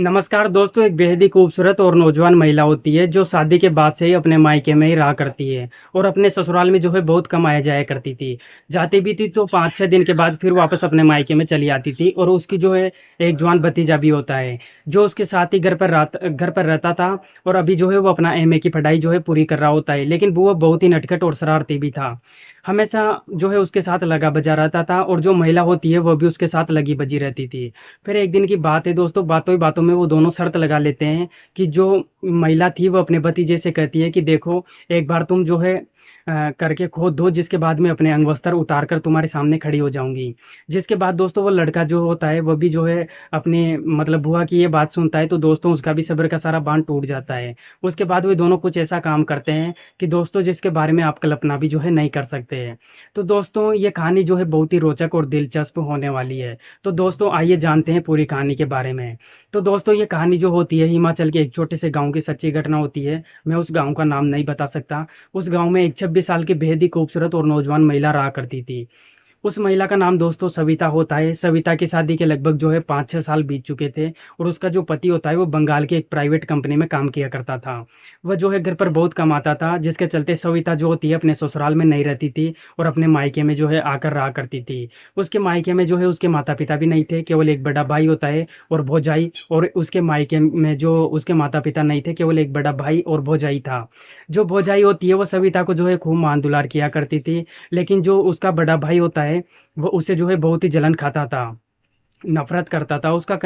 नमस्कार दोस्तों। एक बेहद ही खूबसूरत और नौजवान महिला होती है जो शादी के बाद से ही अपने मायके में ही रहा करती है और अपने ससुराल में जो है बहुत कम आया जाया करती थी। जाती भी थी तो 5-6 दिन के बाद फिर वापस अपने मायके में चली आती थी। और उसकी जो है एक जवान भतीजा भी होता है जो उसके साथ ही घर पर रहता था। और अभी जो है वो अपना एमए की पढ़ाई जो है पूरी कर रहा होता है, लेकिन वो बहुत ही नटखट और शरारती भी था। हमेशा जो है उसके साथ लगा बजा रहता था और जो महिला होती है वो भी उसके साथ लगी बजी रहती थी। फिर एक दिन की बात है दोस्तों, बातों ही बातों में वो दोनों शर्त लगा लेते हैं कि जो महिला थी वो अपने भतीजे से कहती है कि देखो, एक बार तुम जो है करके खोद दो, जिसके बाद मैं अपने अंग वस्त्र उतार कर तुम्हारे सामने खड़ी हो जाऊंगी। जिसके बाद दोस्तों वो लड़का जो होता है वो भी जो है अपने मतलब बुआ की ये बात सुनता है, तो दोस्तों उसका भी सब्र का सारा बांध टूट जाता है। उसके बाद वे दोनों कुछ ऐसा काम करते हैं कि दोस्तों जिसके बारे में आप कल्पना भी जो है नहीं कर सकते हैं। तो दोस्तों ये कहानी जो है बहुत ही रोचक और दिलचस्प होने वाली है। तो दोस्तों आइए जानते हैं पूरी कहानी के बारे में। तो दोस्तों ये कहानी जो होती है हिमाचल के एक छोटे से गांव की सच्ची घटना होती है। मैं उस गांव का नाम नहीं बता सकता। उस गांव में एक 26 साल की बेहद ही खूबसूरत और नौजवान महिला रहा करती थी। उस महिला का नाम दोस्तों सविता होता है। सविता की शादी के लगभग जो है 5-6 साल बीत चुके थे और उसका जो पति होता है वो बंगाल के एक प्राइवेट कंपनी में काम किया करता था। वह जो है घर पर बहुत कमाता था, जिसके चलते सविता जो होती है अपने ससुराल में नहीं रहती थी और अपने मायके में जो है आकर रहा करती थी। उसके मायके में जो है उसके माता पिता भी नहीं थे, केवल एक बड़ा भाई होता है और भौजाई। और उसके मायके में जो उसके माता पिता नहीं थे, केवल एक बड़ा भाई और भौजाई था। जो भौजाई होती है वो सविता को जो है खूब मान दुलार किया करती थी, लेकिन जो उसका बड़ा भाई होता है वो उसे जो है बहुत ही जलन खाता था, नफरत करता था। उसका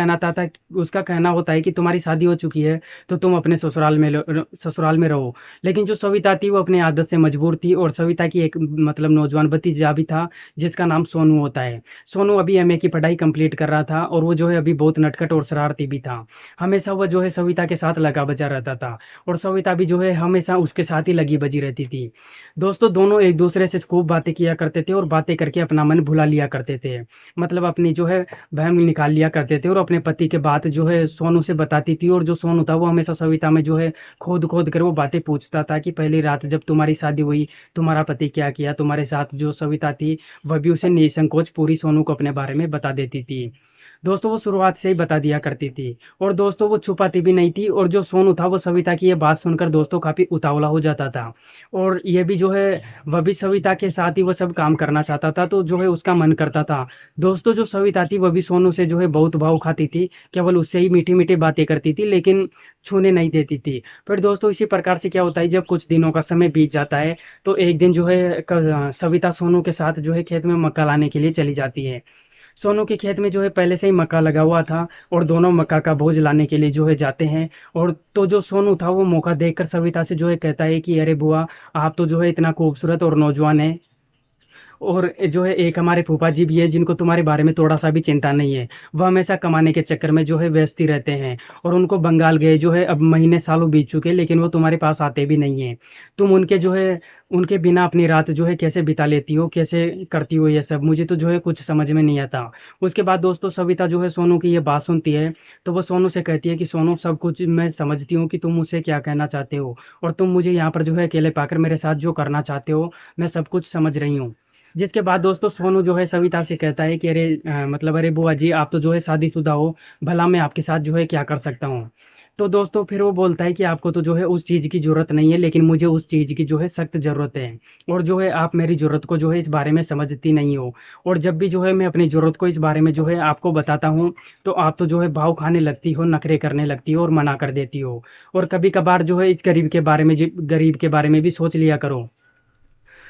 कहना होता है कि तुम्हारी शादी हो चुकी है तो तुम अपने ससुराल में रहो। लेकिन जो सविता थी वो अपनी आदत से मजबूर थी। और सविता की एक मतलब नौजवान भतीजा भी था जिसका नाम सोनू होता है। सोनू अभी एमए की पढ़ाई कंप्लीट कर रहा था और वो जो है अभी बहुत नटखट और शरारती भी था। हमेशा वह जो है सविता के साथ लगा बजा रहता था और सविता भी जो है हमेशा उसके साथ ही लगी बजी रहती थी। दोस्तों दोनों एक दूसरे से खूब बातें किया करते थे और बातें करके अपना मन भुला लिया करते थे। मतलब अपनी जो है वहम निकाल लिया करते थे और अपने पति के बात जो है सोनू से बताती थी। और जो सोनू था वो हमेशा सविता में जो है खोद खोद कर वो बातें पूछता था कि पहली रात जब तुम्हारी शादी हुई तुम्हारा पति क्या किया तुम्हारे साथ। जो सविता थी वह भी उसे निसंकोच पूरी सोनू को अपने बारे में बता देती थी। दोस्तों वो शुरुआत से ही बता दिया करती थी और दोस्तों वो छुपाती भी नहीं थी। और जो सोनू था वो सविता की ये बात सुनकर दोस्तों काफी उतावला हो जाता था। और ये भी जो है वह भी सविता के साथ ही वो सब काम करना चाहता था, तो जो है उसका मन करता था। दोस्तों जो सविता थी वह भी सोनू से जो है बहुत भाव खाती थी, केवल उससे ही मीठी मीठी बातें करती थी, लेकिन छूने नहीं देती थी। फिर दोस्तों इसी प्रकार से क्या होता है, जब कुछ दिनों का समय बीत जाता है तो एक दिन जो है सविता सोनू के साथ जो है खेत में मक्का लाने के लिए चली जाती है। सोनू के खेत में जो है पहले से ही मक्का लगा हुआ था और दोनों मक्का का बोझ लाने के लिए जो है जाते हैं। और तो जो सोनू था वो मौका देखकर सविता से जो है कहता है कि अरे बुआ, आप तो जो है इतना खूबसूरत और नौजवान है, और जो है एक हमारे फूफा जी भी है जिनको तुम्हारे बारे में थोड़ा सा भी चिंता नहीं है। वह हमेशा कमाने के चक्कर में जो है व्यस्त ही रहते हैं और उनको बंगाल गए जो है अब महीने सालों बीत चुके, लेकिन वो तुम्हारे पास आते भी नहीं हैं। तुम उनके जो है उनके बिना अपनी रात जो है कैसे बिता लेती हो, कैसे करती हो ये सब, मुझे तो जो है कुछ समझ में नहीं आता। उसके बाद दोस्तों सविता जो है सोनू की ये बात सुनती है तो वो सोनू से कहती है कि सोनू, सब कुछ मैं समझती हूँ कि तुम मुझसे क्या कहना चाहते हो और तुम मुझे यहाँ पर जो है अकेले पाकर मेरे साथ जो करना चाहते हो मैं सब कुछ समझ रही हूँ। जिसके बाद दोस्तों सोनू जो है सविता से कहता है कि अरे मतलब अरे बुआ जी, आप तो जो है शादीशुदा हो, भला मैं आपके साथ जो है क्या कर सकता हूँ। तो दोस्तों फिर वो बोलता है कि आपको तो जो है उस चीज़ की ज़रूरत नहीं है, लेकिन मुझे उस चीज़ की जो है सख्त ज़रूरत है। और जो है आप मेरी ज़रूरत को जो है इस बारे में समझती नहीं हो। और जब भी जो है मैं अपनी ज़रूरत को इस बारे में जो है आपको बताता हूँ तो आप तो जो है भाव खाने लगती हो, नखरे करने लगती हो और मना कर देती हो। और कभी कभार जो है इस गरीब के बारे में भी सोच लिया करो।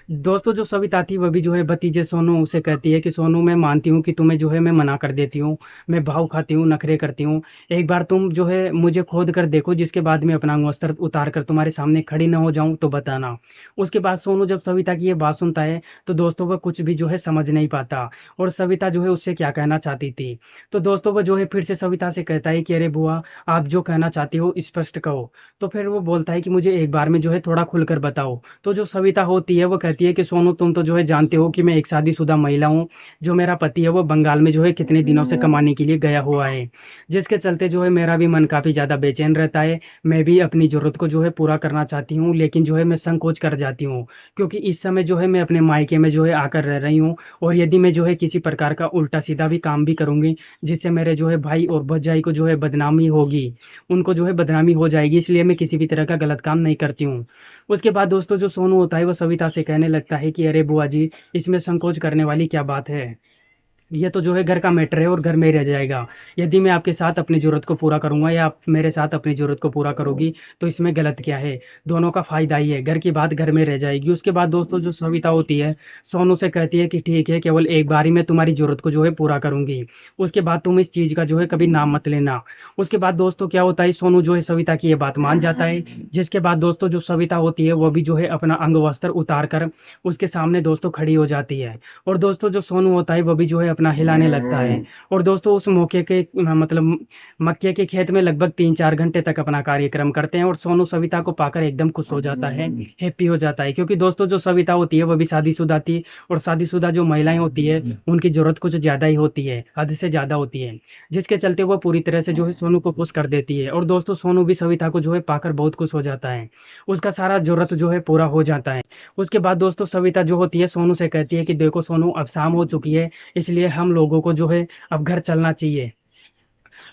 दोस्तों जो सविता थी वह भी जो है भतीजे सोनू से कहती है कि सोनू, मैं मानती हूँ कि तुम्हें जो है मैं मना कर देती हूँ, मैं भाव खाती हूँ, नखरे करती हूँ। एक बार तुम जो है मुझे खोद कर देखो, जिसके बाद मैं अपना वस्त्र उतार कर तुम्हारे सामने खड़ी न हो जाऊं तो बताना। उसके बाद सोनू जब सविता की ये बात सुनता है तो दोस्तों वह कुछ भी जो है समझ नहीं पाता और सविता जो है उससे क्या कहना चाहती थी। तो दोस्तों वह जो है फिर से सविता से कहता है कि अरे बुआ, आप जो कहना चाहती हो स्पष्ट कहो। तो फिर वो बोलता है कि मुझे एक बार में जो है थोड़ा खुलकर बताओ। तो जो सविता होती है वो कहती कहती है कि सोनू तुम तो जो है जानते हो कि मैं एक शादीशुदा महिला हूँ, जो मेरा पति है वो बंगाल में जो है कितने दिनों से कमाने के लिए गया हुआ है, जिसके चलते जो है मेरा भी मन काफ़ी ज़्यादा बेचैन रहता है। मैं भी अपनी ज़रूरत को जो है पूरा करना चाहती हूँ, लेकिन जो है मैं संकोच कर जाती हूँ, क्योंकि इस समय जो है मैं अपने मायके में जो है आकर रह रही हूँ। और यदि मैं जो है किसी प्रकार का उल्टा सीधा भी काम भी करूँगी, जिससे मेरे जो है भाई और भौजाई को जो है बदनामी होगी, उनको जो है बदनामी हो जाएगी, इसलिए मैं किसी भी तरह का गलत काम नहीं करती हूँ। उसके बाद दोस्तों जो सोनू होता है वो सविता से कहने लगता है कि अरे बुआ जी, इसमें संकोच करने वाली क्या बात है, ये तो जो है घर का मैटर है और घर में ही रह जाएगा। यदि मैं आपके साथ अपनी ज़रूरत को पूरा करूँगा या आप मेरे साथ अपनी ज़रूरत को पूरा करोगी, तो इसमें गलत क्या है, दोनों का फ़ायदा ही है, घर की बात घर में रह जाएगी। उसके बाद दोस्तों जो सविता होती है सोनू से कहती है कि ठीक है, केवल एक बार ही मैं तुम्हारी ज़रूरत को जो है पूरा करूँगी, उसके बाद तुम इस चीज़ का जो है कभी नाम मत लेना। उसके बाद दोस्तों क्या होता है, सोनू जो है सविता की ये बात मान जाता है, जिसके बाद दोस्तों जो सविता होती है वो भी जो है अपना अंग वस्त्र उतार कर उसके सामने दोस्तों खड़ी हो जाती है। और दोस्तों जो सोनू होता है वो भी जो है अपना हिलाने लगता है। और दोस्तों उस मौके के मतलब मक्के के खेत में लगभग 3-4 घंटे तक अपना कार्यक्रम करते हैं, और सोनू सविता को पाकर एकदम खुश हो जाता है, हैप्पी हो जाता है, क्योंकि दोस्तों जो सविता होती है वो भी शादीशुदा थी, और शादीशुदा जो महिलाएं होती है उनकी जरूरत कुछ ज़्यादा ही होती है, हद से ज़्यादा होती है, जिसके चलते वो पूरी तरह से जो है सोनू को खुश कर देती है। और दोस्तों सोनू भी सविता को जो है पाकर बहुत खुश हो जाता है, उसका सारा जरूरत जो है पूरा हो जाता है। उसके बाद दोस्तों सविता जो होती है सोनू से कहती है कि देखो सोनू, अब शाम हो चुकी है, इसलिए हम लोगों को जो है अब घर चलना चाहिए,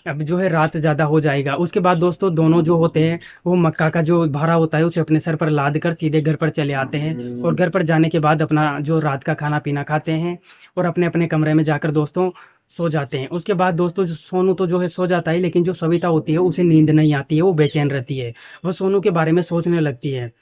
अब जो है रात ज़्यादा हो जाएगा। उसके बाद दोस्तों दोनों जो होते हैं वो मक्का का जो भारा होता है उसे अपने सर पर लाद कर सीधे घर पर चले आते हैं, और घर पर जाने के बाद अपना जो रात का खाना पीना खाते हैं और अपने अपने कमरे में जाकर दोस्तों सो जाते हैं। उसके बाद दोस्तों जो सोनू तो जो है सो जाता है, लेकिन जो सविता होती है उसे नींद नहीं आती है, वो बेचैन रहती है, वो सोनू के बारे में सोचने लगती है।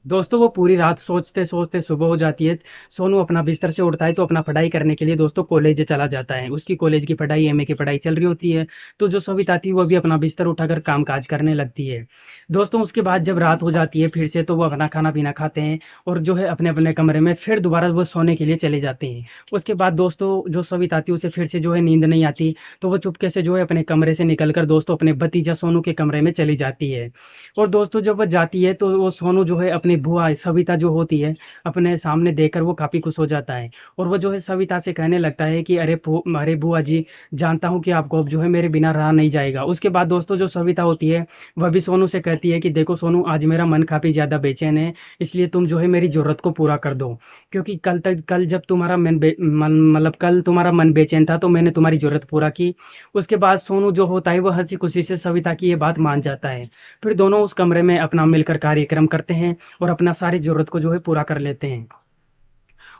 दोस्तों वो पूरी रात सोचते सोचते सुबह हो जाती है। सोनू अपना बिस्तर से उठता है तो अपना पढ़ाई करने के लिए दोस्तों कॉलेज चला जाता है, उसकी कॉलेज की पढ़ाई एमए की पढ़ाई चल रही होती है। तो जो सविता थी वो भी अपना बिस्तर उठाकर काम काज करने लगती है। दोस्तों उसके बाद जब रात हो जाती है फिर से, तो वो अपना खाना पीना खाते हैं और जो है अपने अपने कमरे में फिर दोबारा वो सोने के लिए चले जाते हैं। उसके बाद दोस्तों जो सविता थी उसे फिर से जो है नींद नहीं आती, तो वो चुपके से जो है अपने कमरे से निकलकर दोस्तों अपने भतीजा सोनू के कमरे में चली जाती है। और दोस्तों जब वो जाती है तो वो सोनू जो है अपनी बुआ सविता जो होती है अपने सामने देखकर वो काफ़ी खुश हो जाता है, और वो जो है सविता से कहने लगता है कि अरे बुआ जी, जानता हूँ कि आपको अब जो है मेरे बिना रहा नहीं जाएगा। उसके बाद दोस्तों जो सविता होती है वह भी सोनू से कहती है कि देखो सोनू, आज मेरा मन काफ़ी ज़्यादा बेचैन है, इसलिए तुम जो है मेरी ज़रूरत को पूरा कर दो, क्योंकि कल जब तुम्हारा मतलब कल तुम्हारा मन बेचैन था तो मैंने तुम्हारी ज़रूरत पूरा की। उसके बाद सोनू जो होता है वो हंसी खुशी से सविता की ये बात मान जाता है। फिर दोनों उस कमरे में अपना मिलकर कार्यक्रम करते हैं और अपना सारी ज़रूरत को जो है पूरा कर लेते हैं।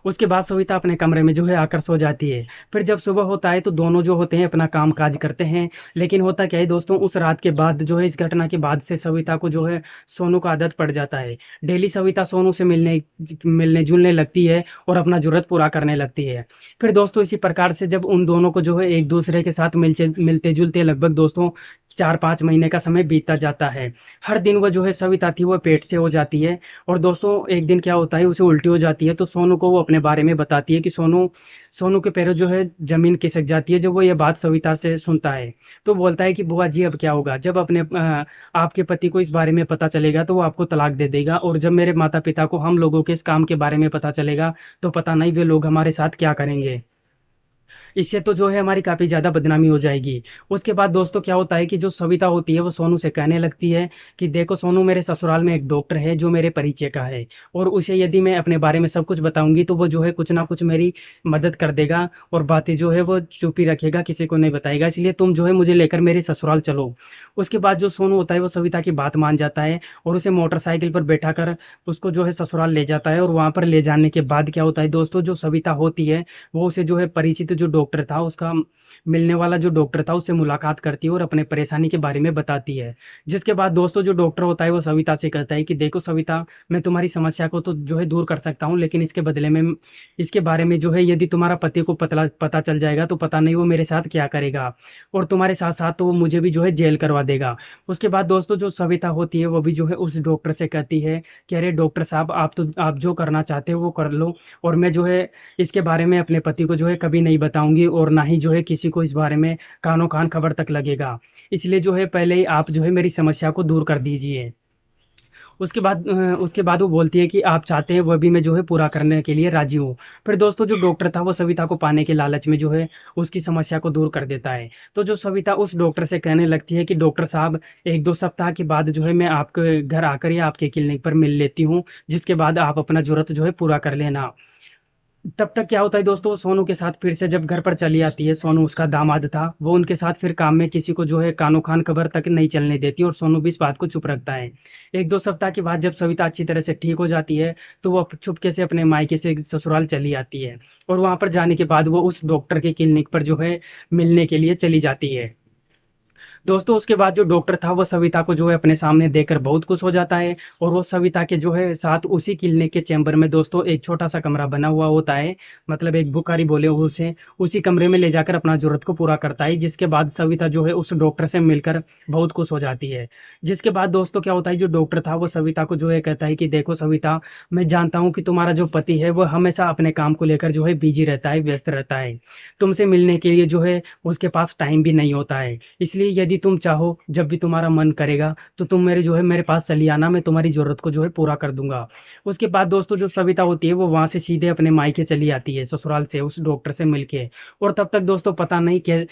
उसके बाद सविता अपने कमरे में जो है आकर सो जाती है। फिर जब सुबह होता है तो दोनों जो होते हैं अपना काम काज करते हैं। लेकिन होता क्या है दोस्तों, उस रात के बाद जो है, इस घटना के बाद से सविता को जो है सोनू का आदत पड़ जाता है। डेली सविता सोनू से मिलने मिलने जुलने लगती है और अपना जरूरत पूरा करने लगती है। फिर दोस्तों इसी प्रकार से जब उन दोनों को जो है एक दूसरे के साथ मिलते जुलते लगभग दोस्तों 4-5 महीने का समय बीतता जाता है। हर दिन वो जो है सविता थी वो पेट से हो जाती है, और दोस्तों एक दिन क्या होता है, उसे उल्टी हो जाती है। तो सोनू को वो अपने बारे में बताती है कि सोनू सोनू के पैरों जो है जमीन खिसक जाती है। जब वो ये बात सविता से सुनता है तो बोलता है कि बुआ जी अब क्या होगा, जब आपके पति को इस बारे में पता चलेगा तो वो आपको तलाक दे देगा, और जब मेरे माता पिता को हम लोगों के इस काम के बारे में पता चलेगा तो पता नहीं वे लोग हमारे साथ क्या करेंगे, इससे तो जो है हमारी काफ़ी ज़्यादा बदनामी हो जाएगी। उसके बाद दोस्तों क्या होता है कि जो सविता होती है वो सोनू से कहने लगती है कि देखो सोनू, मेरे ससुराल में एक डॉक्टर है जो मेरे परिचय का है, और उसे यदि मैं अपने बारे में सब कुछ बताऊंगी तो वो जो है कुछ ना कुछ मेरी मदद कर देगा, और बातें जो है वो चुप ही रखेगा, किसी को नहीं बताएगा, इसलिए तुम जो है मुझे लेकर मेरे ससुराल चलो। उसके बाद जो सोनू होता है वो सविता की बात मान जाता है और उसे मोटरसाइकिल पर बैठा कर उसको जो है ससुराल ले जाता है। और वहाँ पर ले जाने के बाद क्या होता है दोस्तों, जो सविता होती है वो उसे जो है परिचित जो डॉक्टर था, उसका मिलने वाला जो डॉक्टर था, उससे मुलाकात करती है और अपने परेशानी के बारे में बताती है। जिसके बाद दोस्तों जो डॉक्टर होता है वो सविता से कहता है कि देखो सविता, मैं तुम्हारी समस्या को तो जो है दूर कर सकता हूँ, लेकिन इसके बदले में इसके बारे में जो है यदि तुम्हारा पति को पता चल जाएगा तो पता नहीं वो मेरे साथ क्या करेगा, और तुम्हारे साथ साथ तो वो मुझे भी जो है जेल करवा देगा। उसके बाद दोस्तों जो सविता होती है वो भी जो है उस डॉक्टर से कहती है कि अरे डॉक्टर साहब, आप जो करना चाहते हो वो कर लो, और मैं जो है इसके बारे में अपने पति को जो है कभी नहीं बताऊंगी, और ना ही जो है किसी को इस बारे में कानों कान खबर तक लगेगा, इसलिए जो है पहले ही आप जो है मेरी समस्या को दूर कर दीजिए। उसके बाद वो बोलती है कि आप चाहते हैं वह भी मैं जो है पूरा करने के लिए राजी हूँ। फिर दोस्तों जो डॉक्टर था वो सविता को पाने के लालच में जो है उसकी समस्या को दूर कर देता है। तो जो सविता उस डॉक्टर से कहने लगती है कि डॉक्टर साहब, 1-2 सप्ताह के बाद जो है मैं आपके घर आकर या आपके क्लिनिक पर मिल लेती हूँ, जिसके बाद आप अपना जरूरत जो है पूरा कर लेना। तब तक क्या होता है दोस्तों, सोनू के साथ फिर से जब घर पर चली आती है, सोनू उसका दामाद था, वो उनके साथ फिर काम में किसी को जो है कानो खान खबर तक नहीं चलने देती और सोनू भी इस बात को चुप रखता है। 1-2 सप्ताह के बाद जब सविता अच्छी तरह से ठीक हो जाती है तो वो चुपके से अपने मायके से ससुराल चली आती है। और वहां पर जाने के बाद वो उस डॉक्टर के क्लिनिक पर जो है मिलने के लिए चली जाती है। दोस्तों उसके बाद जो डॉक्टर था वो सविता को जो है अपने सामने देखकर बहुत खुश हो जाता है। और वो सविता के जो है साथ उसी क्लिनिक के चैम्बर में दोस्तों एक छोटा सा कमरा बना हुआ होता है, मतलब एक बुखारी बोले उसे, उसी कमरे में ले जाकर अपना जरूरत को पूरा करता है। जिसके बाद सविता जो है उस डॉक्टर से मिलकर बहुत खुश हो जाती है। जिसके बाद दोस्तों क्या होता है, जो डॉक्टर था वो सविता को जो है कहता है कि देखो सविता, मैं जानता हूँ कि तुम्हारा जो पति है वो हमेशा अपने काम को लेकर जो है बिजी रहता है, व्यस्त रहता है। तुमसे मिलने के लिए जो है उसके पास टाइम भी नहीं होता है। इसलिए यदि तुम चाहो, जब भी तुम्हारा मन करेगा तो तुम मेरे पास चली आना, मैं तुम्हारी जरूरत को जो है पूरा कर दूंगा। उसके बाद दोस्तों जो सविता होती है वो वहां से सीधे अपने मायके चली आती है, ससुराल से उस डॉक्टर से मिलके। और तब तक दोस्तों पता नहीं कि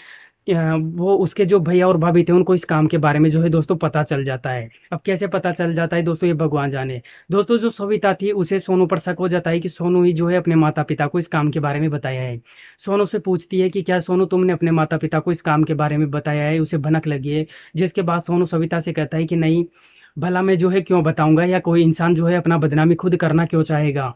वो उसके जो भैया और भाभी थे उनको इस काम के बारे में जो है दोस्तों पता चल जाता है। अब कैसे पता चल जाता है दोस्तों, ये भगवान जाने। दोस्तों जो सविता थी उसे सोनू पर शक हो जाता है कि सोनू ही जो है अपने माता पिता को इस काम के बारे में बताया है। सोनू से पूछती है कि क्या सोनू तुमने अपने माता पिता को इस काम के बारे में बताया है, उसे भनक लगी है। जिसके बाद सोनू सविता से कहता है कि नहीं, भला मैं जो है क्यों बताऊंगा, या कोई इंसान जो है अपना बदनामी खुद करना क्यों चाहेगा।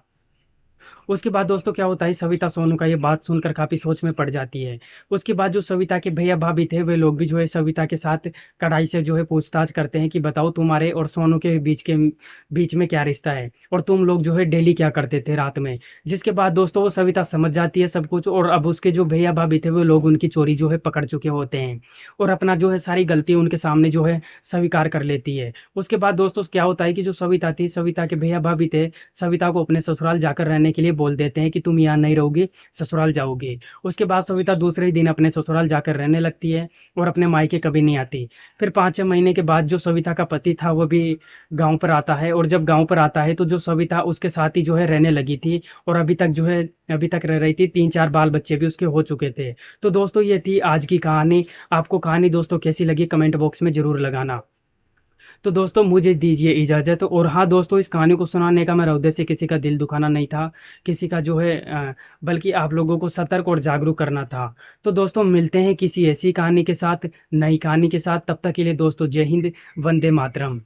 उसके बाद दोस्तों क्या होता है, सविता सोनू का ये बात सुनकर काफी सोच में पड़ जाती है। उसके बाद जो सविता के भैया भाभी थे वे लोग भी जो है सविता के साथ कड़ाई से जो है पूछताछ करते हैं कि बताओ तुम्हारे और सोनू के बीच में क्या रिश्ता है, और तुम लोग जो है डेली क्या करते थे रात में। जिसके बाद दोस्तों वो सविता समझ जाती है सब कुछ, और अब उसके जो भैया भाभी थे वो लोग उनकी चोरी जो है पकड़ चुके होते हैं, और अपना जो है सारी गलती उनके सामने जो है स्वीकार कर लेती है। उसके बाद दोस्तों क्या होता है कि जो सविता थी, सविता के भैया भाभी थे, सविता को अपने ससुराल जाकर रहने के लिए बोल देते हैं कि तुम यहाँ नहीं रहोगी, ससुराल जाओगी। उसके बाद सविता दूसरे ही दिन अपने ससुराल जाकर रहने लगती है और अपने मायके कभी नहीं आती। फिर 5-6 महीने के बाद जो सविता का पति था वो भी गांव पर आता है, और जब गांव पर आता है तो जो सविता उसके साथ ही जो है रहने लगी थी, और अभी तक रह रही थी, 3-4 बाल बच्चे भी उसके हो चुके थे। तो दोस्तों ये थी आज की कहानी। आपको कहानी दोस्तों कैसी लगी कमेंट बॉक्स में जरूर लगाना। तो दोस्तों मुझे दीजिए इजाज़त। और हाँ दोस्तों, इस कहानी को सुनाने का मेरा उद्देश्य किसी का दिल दुखाना नहीं था, किसी का जो है बल्कि आप लोगों को सतर्क और जागरूक करना था। तो दोस्तों मिलते हैं किसी ऐसी कहानी के साथ, नई कहानी के साथ। तब तक के लिए दोस्तों जय हिंद, वंदे मातरम।